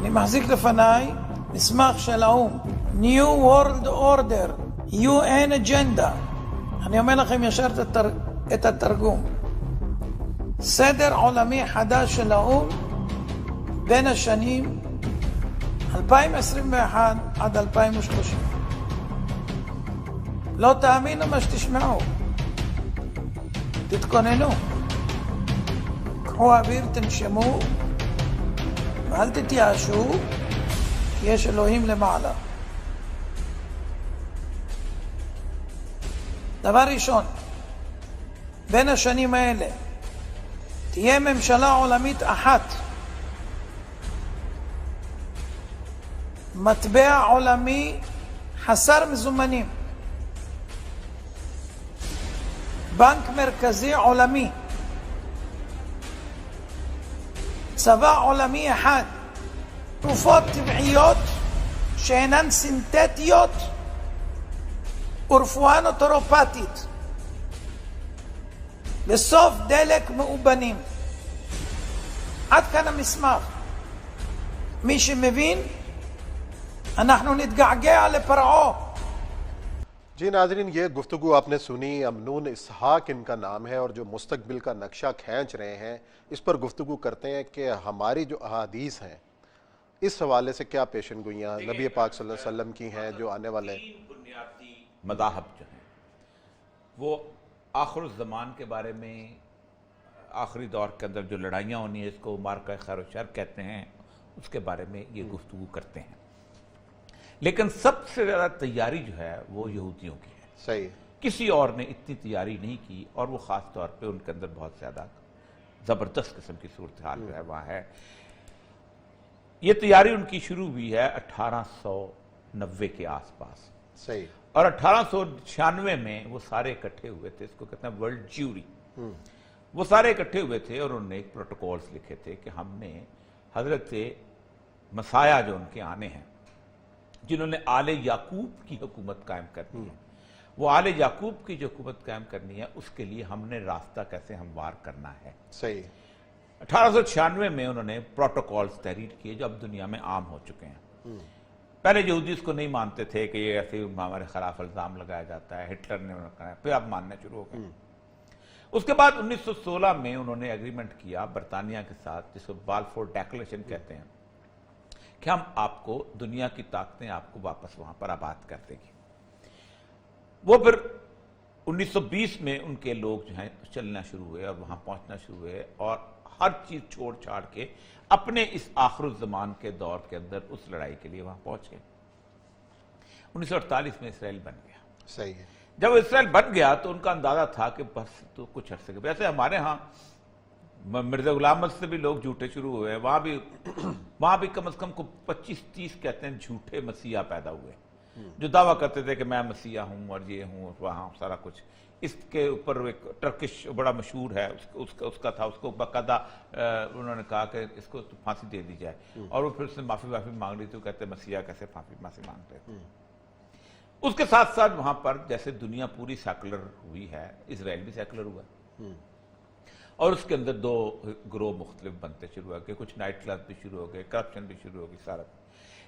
אני מחזיק לפניי מסמך של האו"ם, New World Order, UN Agenda. אני אומר לכם ישר את התרגום. סדר עולמי חדש של האו"ם בין השנים 2021 עד 2030. לא תאמינו מה שתשמעו. תתכוננו. קחו אוויר, תנשמו, ואל תתייאשו, כי יש אלוהים למעלה. דבר ראשון, בין השנים האלה תהיה ממשלה עולמית אחת, מטבע עולמי חסר מזומנים, בנק מרכזי עולמי, צבא עולמי אחד, תרופות טבעיות שאינן סינתטיות ורפואה נוטורופטית, בסוף דלק מאובנים. עד כאן המסמך. מי שמבין, אנחנו נתגעגע לפרעה. جی ناظرین، یہ گفتگو آپ نے سنی، امنون اسحاق ان کا نام ہے، اور جو مستقبل کا نقشہ کھینچ رہے ہیں اس پر گفتگو کرتے ہیں کہ ہماری جو احادیث ہیں اس حوالے سے کیا پیشن گوئیاں نبی پاک صلی اللہ علیہ وسلم کی ہیں جو آنے والے بنیادی مذاہب جو ہیں وہ آخر الزمان کے بارے میں، آخری دور کے اندر جو لڑائیاں ہونی ہیں، اس کو معرکہ خیر و شر کہتے ہیں، اس کے بارے میں یہ گفتگو کرتے ہیں. لیکن سب سے زیادہ تیاری جو ہے وہ یہودیوں کی ہے. صحیح. کسی اور نے اتنی تیاری نہیں کی، اور وہ خاص طور پہ ان کے اندر بہت زیادہ زبردست قسم کی صورتحال جو ہے وہاں ہے. یہ تیاری ان کی شروع ہوئی ہے 1890 کے آس پاس. صحیح. اور 1896 میں وہ سارے اکٹھے ہوئے تھے، اس کو کہتے ہیں ورلڈ جیوری. وہ سارے اکٹھے ہوئے تھے اور انہوں نے ایک پروٹوکولز لکھے تھے کہ ہم نے حضرت مسیح جو ان کے آنے ہیں، جنہوں نے آل یعقوب کی حکومت قائم کرنی ہے، وہ آل یعقوب کی جو حکومت قائم کرنی ہے اس کے لیے ہم نے راستہ کیسے ہموار کرنا ہے. صحیح. 1896 میں انہوں نے پروٹوکولز تحریر کیے جو اب دنیا میں عام ہو چکے ہیں. پہلے یہودی اس کو نہیں مانتے تھے کہ یہ ایسے ہمارے خلاف الزام لگایا جاتا ہے، ہٹلر نے کہا، پھر اب ماننا شروع ہو گئے. اس کے بعد 1916 میں انہوں نے ایگریمنٹ کیا برطانیہ کے ساتھ، جس کو بالفور ڈیکلریشن کہتے ہیں، کہ ہم آپ کو، دنیا کی طاقتیں آپ کو واپس وہاں پر آباد کر دے گی. وہ پھر 1920 میں ان کے لوگ جو ہیں چلنا شروع ہوئے اور وہاں پہنچنا شروع ہوئے، اور ہر چیز چھوڑ چھاڑ کے اپنے اس آخر الزمان کے دور کے اندر اس لڑائی کے لیے وہاں پہنچ گئے. 1948 میں اسرائیل بن گیا. صحیح ہے. جب اسرائیل بن گیا تو ان کا اندازہ تھا کہ بس تو کچھ عرصے کے، ویسے ہمارے ہاں مرزا غلام احمد سے بھی لوگ جھوٹے شروع ہوئے، وہاں بھی کم از کم 25-30 کہتے ہیں جھوٹے مسیحا پیدا ہوئے جو دعویٰ کرتے تھے کہ میں مسیحا ہوں اور یہ ہوں، وہاں سارا کچھ. اس کے اوپر ایک ٹرکش بڑا مشہور ہے، اس کا تھا، اس کو باقاعدہ انہوں نے کہا کہ اس کو پھانسی دے دی جائے، اور وہ پھر اس نے معافی مانگ لی. تو کہتے ہیں مسیحا کیسے معافی مانگتے ہیں. اس کے ساتھ ساتھ وہاں پر جیسے دنیا پوری سیکولر ہوئی ہے، اسرائیل بھی سیکولر ہوا، اور اس کے اندر دو گروہ مختلف بنتے شروع ہو گئے، کچھ نائٹ کلب بھی شروع ہو گئے، کرپشن بھی شروع ہو گئی سارا.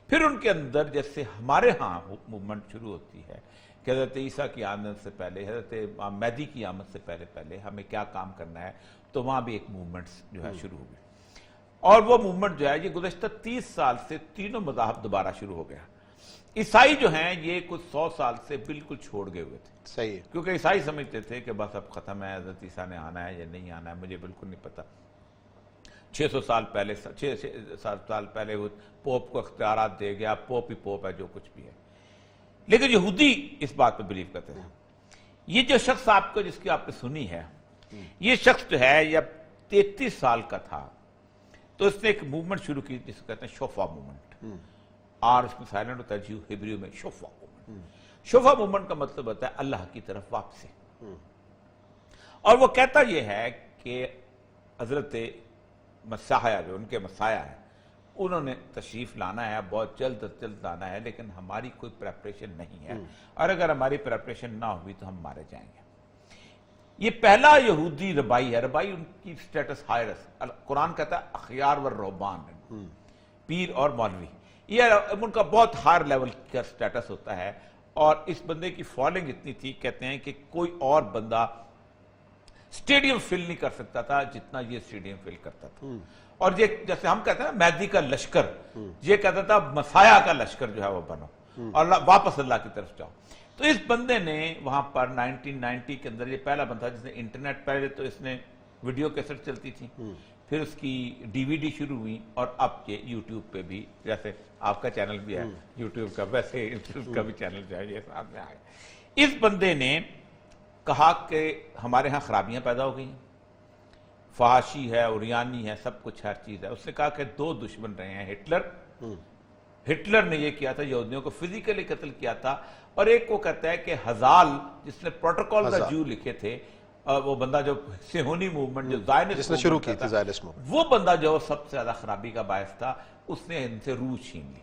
پھر ان کے اندر جیسے ہمارے ہاں موومنٹ شروع ہوتی ہے کہ حضرت عیسیٰ کی آمد سے پہلے، حضرت مہدی کی آمد سے پہلے ہمیں کیا کام کرنا ہے، تو وہاں بھی ایک موومنٹ جو ہے شروع ہو گئی. اور وہ موومنٹ جو ہے یہ گزشتہ 30 سال سے تینوں مذاہب دوبارہ شروع ہو گیا. عیسائی جو ہیں یہ کچھ 100 سال سے بالکل چھوڑ گئے ہوئے تھے. صحیح. کیونکہ عیسائی سمجھتے تھے کہ بس اب ختم ہے، حضرت عیسیٰ نے آنا ہے یا نہیں آنا ہے مجھے بالکل نہیں پتا. 600 سال پہلے 6 سال پہلے وہ پوپ کو اختیارات دے گیا، پوپ ہی پوپ ہے جو کچھ بھی ہے. لیکن یہودی اس بات پہ بلیو کرتے ہیں. یہ جو شخص آپ کو، جس کی آپ نے سنی ہے، یہ شخص جو ہے یہ 33 سال کا تھا، تو اس نے ایک موومنٹ شروع کی جس کو کہتے ہیں شوفا موومنٹ. اور اس میں سائلنٹ ہوتا ہے ہیبریو میں شوفا موومنٹ. شوفا موومنٹ کا مطلب ہوتا ہے اللہ کی طرف واپسی. اور وہ کہتا یہ ہے کہ حضرت مسیح جو ان کے مسیح ہیں، انہوں نے تشریف لانا ہے، بہت جلد از جلد لانا ہے، لیکن ہماری کوئی پریپریشن نہیں ہے، اور اگر ہماری پریپریشن نہ ہوئی تو ہم مارے جائیں گے. یہ پہلا یہودی ربائی ہے. ربائی ان کی سٹیٹس ہائرس. قرآن کہتا ہے اخیار والرہبان، پیر اور مولوی، یہ ان کا بہت ہائر لیول کا سٹیٹس ہوتا ہے، اور اس بندے کی فالوئنگ اتنی تھی، کہتے ہیں کہ کوئی اور بندہ سٹیڈیم فل نہیں کر سکتا تھا جتنا یہ سٹیڈیم فل کرتا تھا. اور یہ جیسے ہم کہتے ہیں مہدی کا لشکر، یہ کہتا تھا مسیح کا لشکر جو ہے وہ بنو اور واپس اللہ کی طرف جاؤ. تو اس بندے نے وہاں پر 1990 کے اندر، یہ پہلا بندہ جس نے انٹرنیٹ، پہلے تو اس نے ویڈیو کیسٹ چلتی تھی، پھر اس کی ڈی وی ڈی شروع ہوئی، اور اب یہ یوٹیوب پہ بھی، جیسے آپ کا چینل بھی ہے یوٹیوب کا، ویسے اس کا بھی چینل جو ہے یہ ساتھ میں آئے. اس بندے نے کہا کہ ہمارے ہاں خرابیاں پیدا ہو گئی ہیں، فحاشی ہے، اوریانی ہے، سب کچھ ہر چیز ہے. اس نے کہا کہ دو دشمن رہے ہیں، ہٹلر نے یہ کیا تھا، یہودیوں کو فزیکلی قتل کیا تھا، اور ایک کو کہتا ہے کہ ہزال جس نے پروٹوکول دا جو لکھے تھے، وہ بندہ جو سیہونی موومنٹ، جو جس نے شروع کی تھی زائنسٹ موومنٹ، وہ بندہ جو سب سے زیادہ خرابی کا باعث تھا، اس نے ان سے روح چھین لی.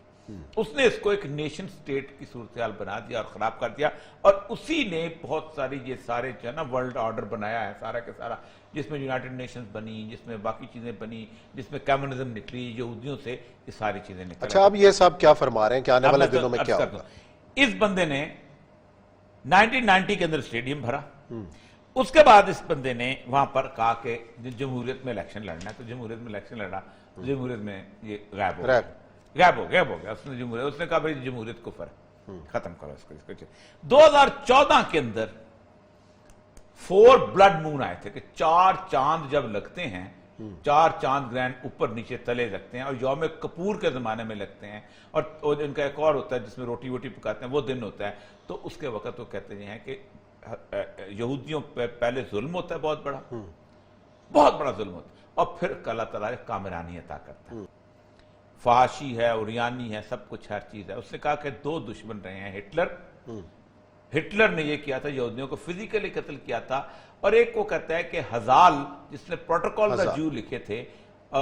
اس نے اس کو ایک نیشن سٹیٹ کی صورتحال بنا دیا اور خراب کر دیا، اور اسی نے بہت ساری یہ سارے جو ہے نا ورلڈ آرڈر بنایا ہے سارا کے سارا، جس میں یونائٹڈ نیشنز بنی، جس میں باقی چیزیں بنی، جس میں کمیونزم نکلی، یہودیوں سے یہ ساری چیزیں نکلی. اچھا اب یہ صاحب کیا فرما رہے ہیں کہ آنے والے دنوں میں کیا ہوگا؟ اس بندے نے 1990 کے اندر اسٹیڈیم بھرا. اس کے بعد اس بندے نے وہاں پر کہا کہ جمہوریت میں الیکشن لڑنا ہے، تو جمہوریت میں الیکشن لڑا، جمہوریت میں یہ غائب ہو گیا. اس نے کہا بھائی جمہوریت کفر ہے، ختم کرو اس کو. 2014 کے اندر 4 بلڈ مون آئے تھے کہ 4 چاند جب لگتے ہیں، 4 چاند گرینڈ اوپر نیچے تلے لگتے ہیں، اور یوم کپور کے زمانے میں لگتے ہیں، اور ان کا ایک اور ہوتا ہے جس میں روٹی ووٹی پکاتے ہیں، وہ دن ہوتا ہے. تو اس کے وقت وہ کہتے ہیں کہ یہودیوں پہ پہلے ظلم ہوتا ہے، بہت بڑا ظلم ہوتا ہے، اور پھر اللہ تعالیٰ کامرانی عطا کرتا ہے. فحاشی ہے، اوریانی ہے، سب کچھ ہر چیز ہے. اس نے کہا کہ دو دشمن رہے ہیں، ہٹلر نے یہ کیا تھا، یہودیوں کو فزیکلی قتل کیا تھا، اور ایک کو کہتا ہے کہ ہزال جس نے پروٹوکول دا جو لکھے تھے،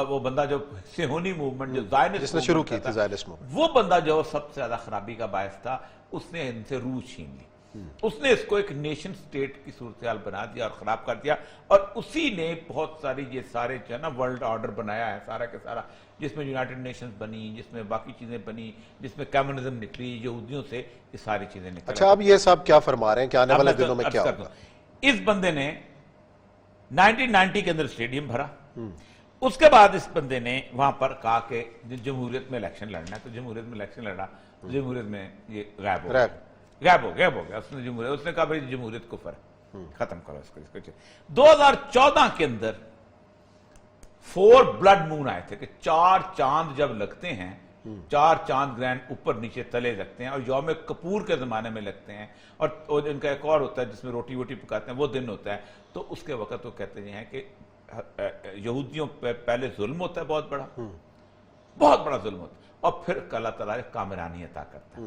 وہ بندہ جو سیہونی موومنٹ، جو جس نے شروع کی تھی زائنسٹ موومنٹ، وہ بندہ جو سب سے زیادہ خرابی کا باعث تھا، اس نے ان سے روح چھین لی. اس نے اس کو ایک نیشن سٹیٹ کی صورتحال بنا دیا اور خراب کر دیا، اور اسی نے بہت ساری یہ سارے جو ہے نا ورلڈ آرڈر بنایا ہے سارا کے سارا، جس میں یونائٹڈ نیشنز بنی، جس میں باقی چیزیں بنی، جس میں کمیونزم نکلی، یہودیوں سے یہ ساری چیزیں نکلی. اچھا اب یہ صاحب کیا فرما رہے ہیں کہ آنے والے دنوں میں کیا ہوگا؟ اس بندے نے 1990 کے اندر اسٹیڈیم بھرا. اس کے بعد اس بندے نے وہاں پر کہا کہ جمہوریت میں الیکشن لڑنا ہے، تو جمہوریت میں الیکشن لڑا، جمہوریت میں یہ غائب ہو گیا. اس نے کہا بھائی جمہوریت کفر ہے، ختم کرو اس کو. 2014 کے اندر 4 بلڈ مون آئے تھے کہ 4 چاند جب لگتے ہیں، 4 چاند گرینڈ اوپر نیچے تلے لگتے ہیں، اور یوم کپور کے زمانے میں لگتے ہیں، اور ان کا ایک اور ہوتا ہے جس میں روٹی ووٹی پکاتے ہیں، وہ دن ہوتا ہے. تو اس کے وقت وہ کہتے ہیں کہ یہودیوں پہ پہلے ظلم ہوتا ہے، بہت بڑا ظلم ہوتا ہے، اور پھر اللہ تعالیٰ کامرانی عطا کرتا ہے.